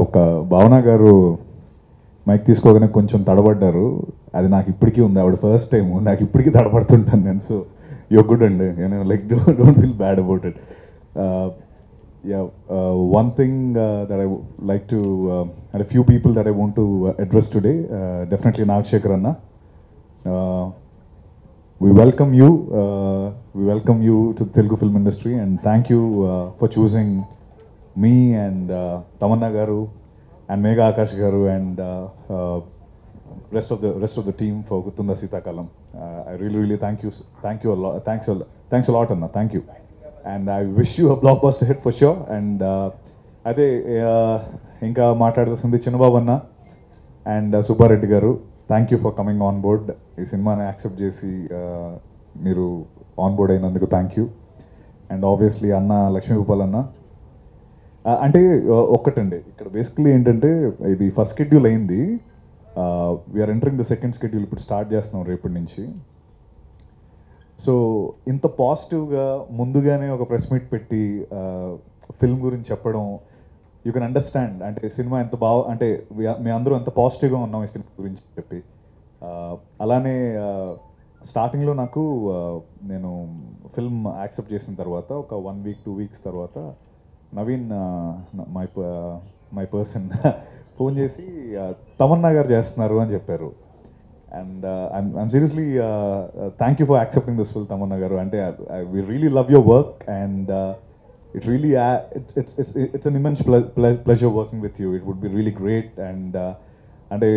ఒక భావన గారు మైక్ తీసుకోగానే కొంచెం తడబడ్డారు. అది నాకు ఇప్పటికీ ఉంది. ఆవిడ ఫస్ట్ టైం, నాకు ఇప్పటికీ తడబడుతుంటాను నేను. సో యూర్ గుడ్ అండి, like don't feel bad about it. One thing that I would like to, and a few people that I want to address today, definitely Nagshekar Anna. We welcome you to the Telugu film industry, and thank you for choosing me and Tamanna Garu and Megha Akash Garu and rest of the team for Guttunda Sitakalam. I really thank you a lot. Thanks a lot, Anna. Thank you. And I wish you a blockbuster hit for sure. And అదే ఇంకా మాట్లాడుతుంది చిన్నబాబు అన్న and Subbareddy గారు, thank you for coming on board. ఈ సినిమాని accept చేసి మీరు on board అయినందుకు థ్యాంక్ యూ. అండ్ ఆబ్వియస్లీ అన్న లక్ష్మీగోపాల్ అన్న. అంటే ఒక్కటండి, ఇక్కడ బేసికలీ ఏంటంటే ఇది ఫస్ట్ షెడ్యూల్ అయింది, we're entering the second schedule, ఇప్పుడు స్టార్ట్ చేస్తున్నాం రేపటి నుంచి. సో ఇంత పాజిటివ్గా ముందుగానే ఒక ప్రెస్ మీట్ పెట్టి ఫిల్మ్ గురించి చెప్పడం, యూ కెన్ అండర్స్టాండ్ అంటే సినిమా ఎంత బాగా, అంటే మేము అందరూ ఎంత పాజిటివ్గా ఉన్నాం ఈ సినిమా గురించి చెప్పి. అలానే స్టార్టింగ్లో నాకు నేను ఫిల్మ్ యాక్సెప్ట్ చేసిన తర్వాత ఒక 1 week 2 weeks తర్వాత నవీన్ మై పర్సన్ ఫోన్ చేసి తమన్నా గారు చేస్తున్నారు అని చెప్పారు. And I'm seriously thank you for accepting this film, Tamanna garu. Ante we really love your work, and it really it's an immense pleasure working with you. It would be really great. And ante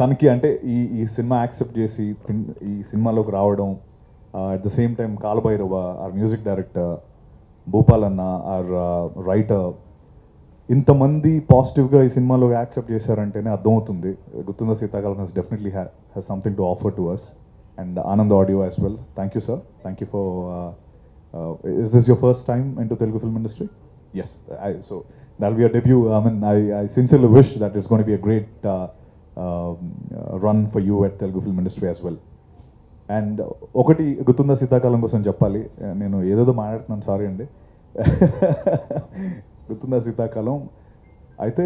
tanaki ante ee cinema accept chesi ee cinema loki raavadam, at the same time Kalabhairava, our music director, Bhopal Anna, our writer, ఇంతమంది పాజిటివ్గా ఈ సినిమాలో accept చేశారంటేనే అర్థమవుతుంది Gurthunda Seethakalam he's definitely has something to offer to us. And Anand audio as well. Thank you sir, thank you for is this your first time in to Telugu film industry? Yes, so that will be your debut. I mean I sincerely wish that is going to be a great run for you at Telugu film industry as well. And ఒకటి గుత్తుంద సీతాకాలం కోసం చెప్పాలి, నేను ఏదేదో మాట్లాడుతున్నాను, sorry అండి. గుత్తుంద సీతాకాలం అయితే,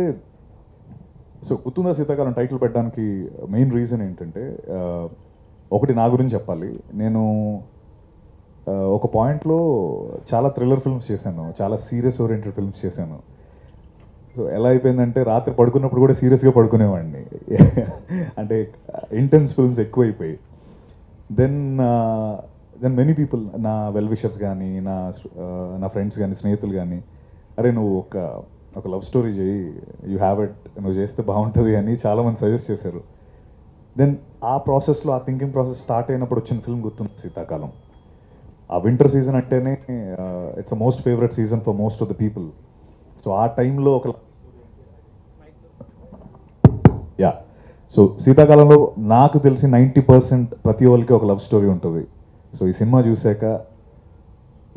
so గుత్తుంద సీతాకాలం title పెట్టడానికి main reason ఏంటంటే, ఒకటి నా గురించి చెప్పాలి. నేను ఒక పాయింట్లో చాలా థ్రిల్లర్ ఫిల్మ్స్ చేశాను, చాలా సీరియస్ ఓరియంటెడ్ ఫిల్మ్స్ చేశాను. సో ఎలా అయిపోయిందంటే రాత్రి పడుకున్నప్పుడు కూడా సీరియస్గా పడుకునేవాడిని. అంటే ఇంటెన్స్ ఫిల్మ్స్ ఎక్కువైపోయి. దెన్ మెనీ పీపుల్, నా వెల్ విషర్స్ కానీ, నా ఫ్రెండ్స్ కానీ, స్నేహితులు కానీ, అరే నువ్వు ఒక లవ్ స్టోరీ చేయి, యూ హ్యావ్ ఇట్, నువ్వు చేస్తే బాగుంటుంది అని చాలామంది సజెస్ట్ చేశారు. దెన్ ఆ ప్రాసెస్లో, ఆ థింకింగ్ ప్రాసెస్ స్టార్ట్ అయినప్పుడు వచ్చిన ఫిల్మ్ గుర్తుంది శీతాకాలం. ఆ వింటర్ సీజన్ అంటేనే it's a most favourite season for most of the people. So ఆ టైంలో సో శీతాకాలంలో నాకు తెలిసి 90% ప్రతి వాళ్ళకి ఒక లవ్ స్టోరీ ఉంటుంది. సో ఈ సినిమా చూశాక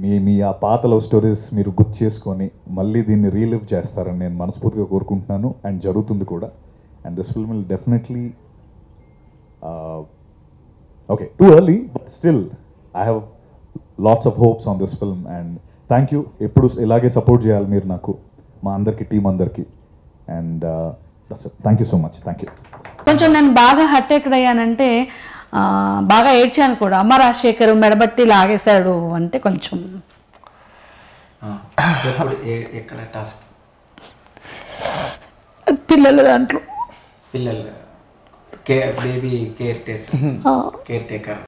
మీ ఆ పాత లవ్ స్టోరీస్ మీరు గుర్తు చేసుకొని మళ్ళీ దీన్ని రీలివ్ చేస్తారని నేను మనస్ఫూర్తిగా కోరుకుంటున్నాను. అండ్ జరుగుతుంది కూడా. And this film will definitely, okay too early but still I have lots of hopes on this film. And thank you, ఎప్పుడు ఇలాగే సపోర్ట్ చేయాలి మీరు నాకు, మా అందరికీ, టీం అందరికీ. And thank you so much, thank you. కొంచెం నేను బాగా హర్ట్ ఎక్కడయ్యానంటే, బాగా ఏడ్చాను కూడా. అమ్మ రాజశేఖర్ మెడబట్టి లాగేశాడు అంటే కొంచెం ఎక్కడ టాస్క్ పిల్లల దాంట్లో పిల్లలు బేబీ కేర్ టేకర్